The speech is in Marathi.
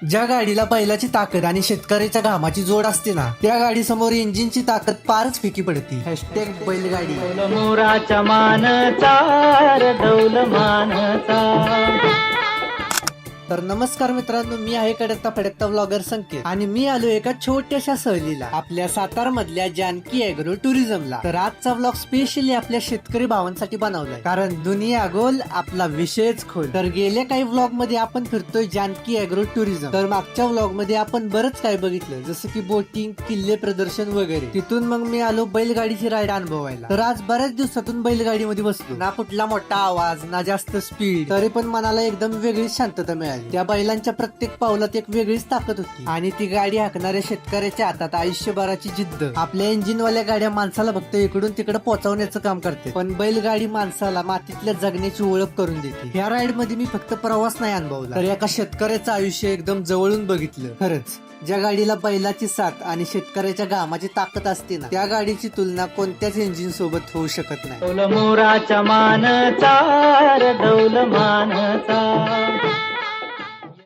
ज्या गाडीला बैलाची ताकद आणि शेतकऱ्याच्या घामाची जोड असते ना, त्या गाडी समोर इंजिनची ताकद फारच फिकी पडते. हॅशटॅग बैलगाडी. मोराच्या मानचा डौल मानचा. तर नमस्कार मित्रांनो, मी आहे कडकता फडकता व्लॉगर संकेत आणि मी आलो एका छोट्याशा सहलीला, आपल्या सातार मधल्या जानकी ॲग्रो टुरिझमला. तर आजचा व्लॉग स्पेशली आपल्या शेतकरी भावांसाठी बनवलाय, कारण दुनिया गोल आपला विषयच खोल. तर गेल्या काही व्लॉग मध्ये आपण फिरतोय जानकी ॲग्रो टुरिझम. तर मागच्या व्लॉग मध्ये आपण बरंच काय बघितलं, जसं की बोटिंग, किल्ले प्रदर्शन वगैरे. तिथून मग मी आलो बैलगाडीची राईड अनुभवायला. तर आज बऱ्याच दिवसातून बैलगाडीमध्ये बसलो. ना कुठला मोठा आवाज, ना जास्त स्पीड, तरी पण मनाला एकदम वेगळीच शांतता मिळाली. त्या बैलांच्या प्रत्येक पावलात एक वेगळीच ताकद होती आणि ती गाडी हाकणाऱ्या शेतकऱ्याच्या हातात आयुष्यभराची जिद्द. आपल्या इंजिनवाल्या गाड्या माणसाला फक्त इकडून तिकडे पोहोचवण्याचं काम करते, पण बैलगाडी माणसाला मातीतल्या जगण्याची ओळख करून देते. ह्या राईड मध्ये मी फक्त प्रवास नाही अनुभवला, तर एका शेतकऱ्याचं आयुष्य एकदम जवळून बघितलं. खरंच ज्या गाडीला बैलाची साथ आणि शेतकऱ्याच्या घामाची ताकद असते ना, त्या गाडीची तुलना कोणत्याच इंजिन सोबत होऊ शकत नाही. मोराच्या मानचा डौल मानचा.